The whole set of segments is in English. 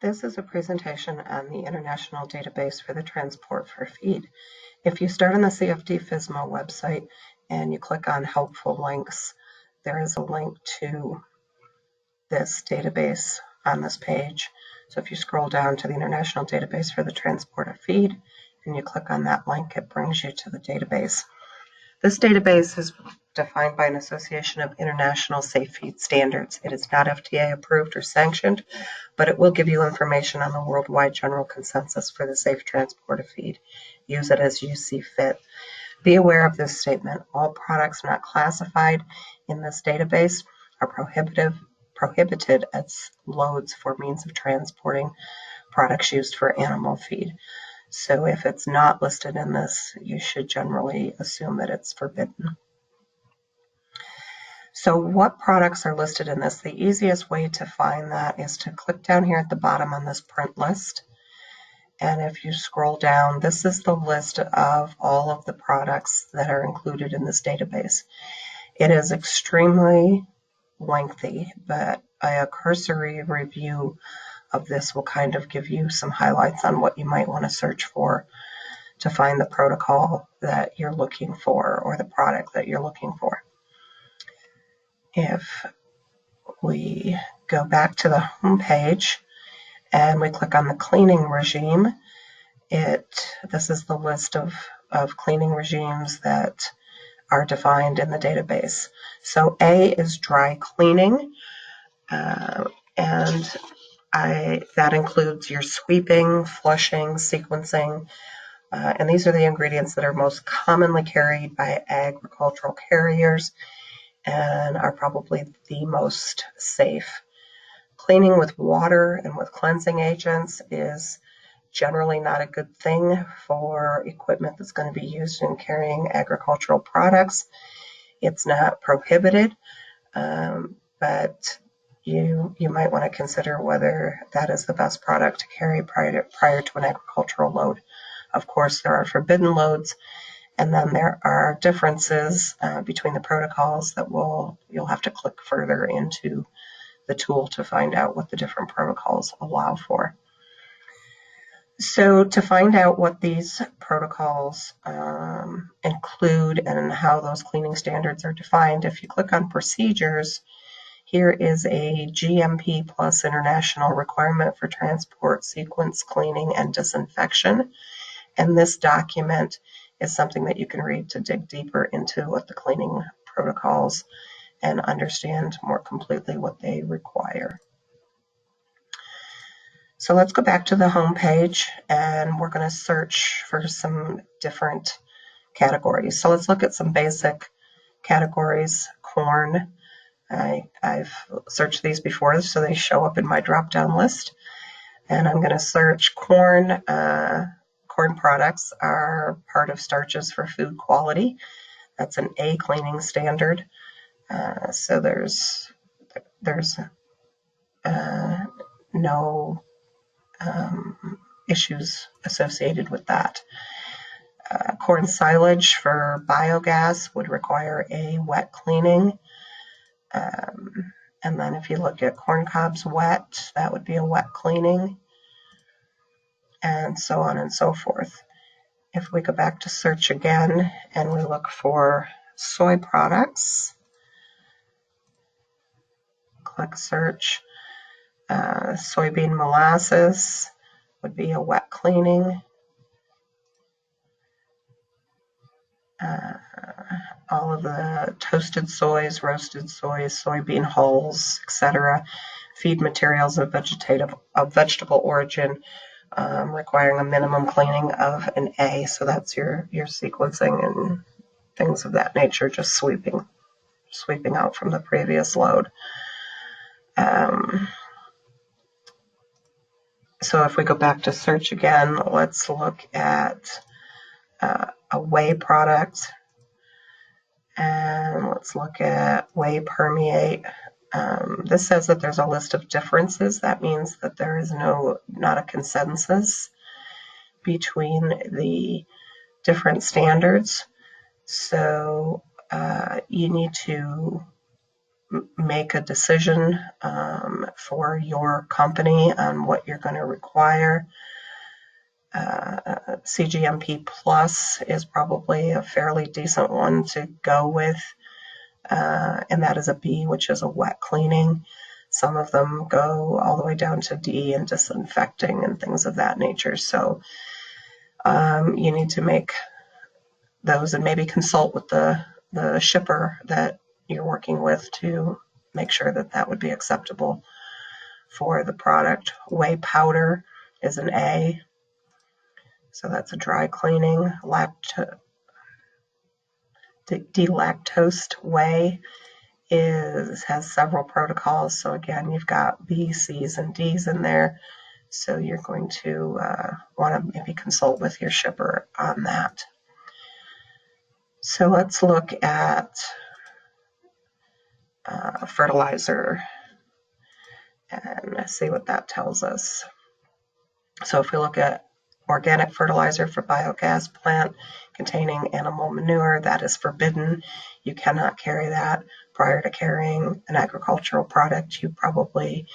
This is a presentation on the International Database for the Transport for Feed. If you start on the CFD FSMA website and you click on Helpful Links, there is a link to this database on this page. So if you scroll down to the International Database for the Transport of Feed and you click on that link, it brings you to the database. This database is defined by an association of international safe feed standards. It is not FDA approved or sanctioned, but it will give you information on the worldwide general consensus for the safe transport of feed. Use it as you see fit. Be aware of this statement. All products not classified in this database are prohibited as loads for means of transporting products used for animal feed. So if it's not listed in this, you should generally assume that it's forbidden. So what products are listed in this? The easiest way to find that is to click down here at the bottom on this print list. And if you scroll down, this is the list of all of the products that are included in this database. It is extremely lengthy, but a cursory review of this will kind of give you some highlights on what you might want to search for to find the protocol that you're looking for or the product that you're looking for. If we go back to the home page and we click on the cleaning regime, this is the list of cleaning regimes that are defined in the database. So A is dry cleaning, and that includes your sweeping, flushing, sequencing, and these are the ingredients that are most commonly carried by agricultural carriers and are probably the most safe. Cleaning with water and with cleansing agents is generally not a good thing for equipment that's going to be used in carrying agricultural products. It's not prohibited, but you might want to consider whether that is the best product to carry prior to an agricultural load. Of course, there are forbidden loads, and then there are differences between the protocols that you'll have to click further into the tool to find out what the different protocols allow for. So to find out what these protocols include and how those cleaning standards are defined, if you click on procedures, here is a GMP plus international requirement for transport, sequence, cleaning, and disinfection. And this document is something that you can read to dig deeper into what the cleaning protocols and understand more completely what they require. So let's go back to the home page and we're going to search for some different categories. So let's look at some basic categories. Corn. I've searched these before, so they show up in my drop-down list. And I'm going to search corn. Corn products are part of starches for food quality. That's an A cleaning standard. So there's no issues associated with that. Corn silage for biogas would require a wet cleaning. And then if you look at corn cobs wet, that would be a wet cleaning, and so on and so forth. If we go back to search again and we look for soy products, click search. Soybean molasses would be a wet cleaning. All of the toasted soys, roasted soys, soybean hulls, etc. Feed materials of vegetable origin requiring a minimum cleaning of an A. So that's your sequencing and things of that nature, just sweeping out from the previous load. So if we go back to search again, let's look at a whey product. And let's look at whey permeate. This says that there's a list of differences. That means that there is not a consensus between the different standards. So you need to make a decision for your company on what you're going to require. CGMP Plus is probably a fairly decent one to go with, and that is a B, which is a wet cleaning. Some of them go all the way down to D and disinfecting and things of that nature. So you need to make those and maybe consult with the shipper that you're working with to make sure that that would be acceptable for the product. Whey powder is an A, so that's a dry cleaning. Delactosed whey has several protocols. So again, you've got B, C's, and D's in there. So you're going to want to maybe consult with your shipper on that. So let's look at fertilizer and see what that tells us. So if we look at organic fertilizer for biogas plant containing animal manure, that is forbidden. You cannot carry that. Prior to carrying an agricultural product, you probably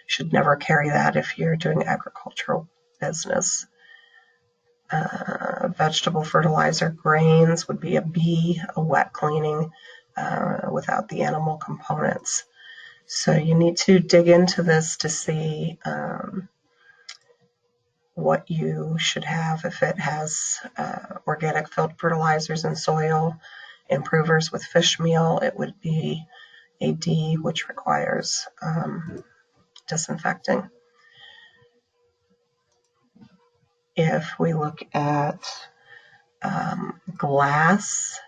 should never carry that if you're doing agricultural business. Vegetable fertilizer grains would be a B, a wet cleaning without the animal components. So you need to dig into this to see what you should have. If it has organic fertilizers and soil improvers with fish meal, it would be a D, which requires disinfecting. If we look at glass,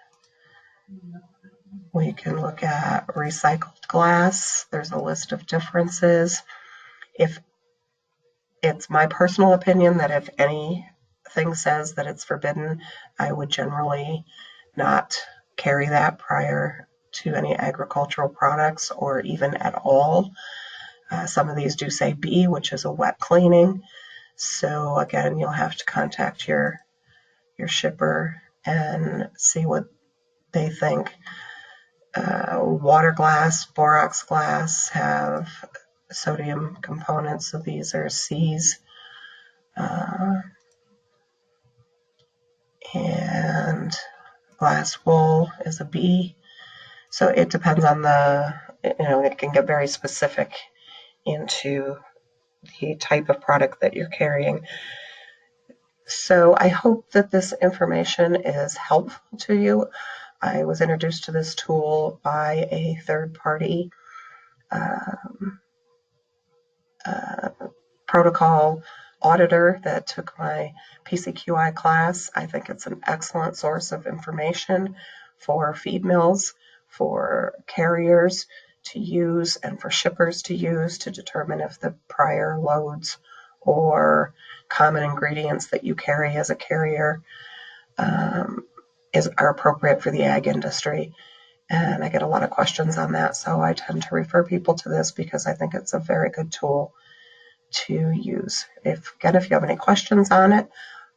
we can look at recycled glass. There's a list of differences. If it's my personal opinion that if anything says that it's forbidden, I would generally not carry that prior to any agricultural products or even at all. Some of these do say B, which is a wet cleaning. So again, you'll have to contact your shipper and see what they think. Water glass, borax glass have sodium components, so these are C's. And glass wool is a B. So it depends on it can get very specific into the type of product that you're carrying. So I hope that this information is helpful to you. I was introduced to this tool by a third-party protocol auditor that took my PCQI class. I think it's an excellent source of information for feed mills, for carriers to use, and for shippers to use to determine if the prior loads or common ingredients that you carry as a carrier are appropriate for the ag industry. And I get a lot of questions on that, so I tend to refer people to this because I think it's a very good tool to use. If you have any questions on it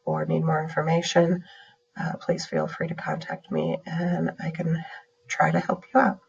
or need more information, please feel free to contact me and I can try to help you out.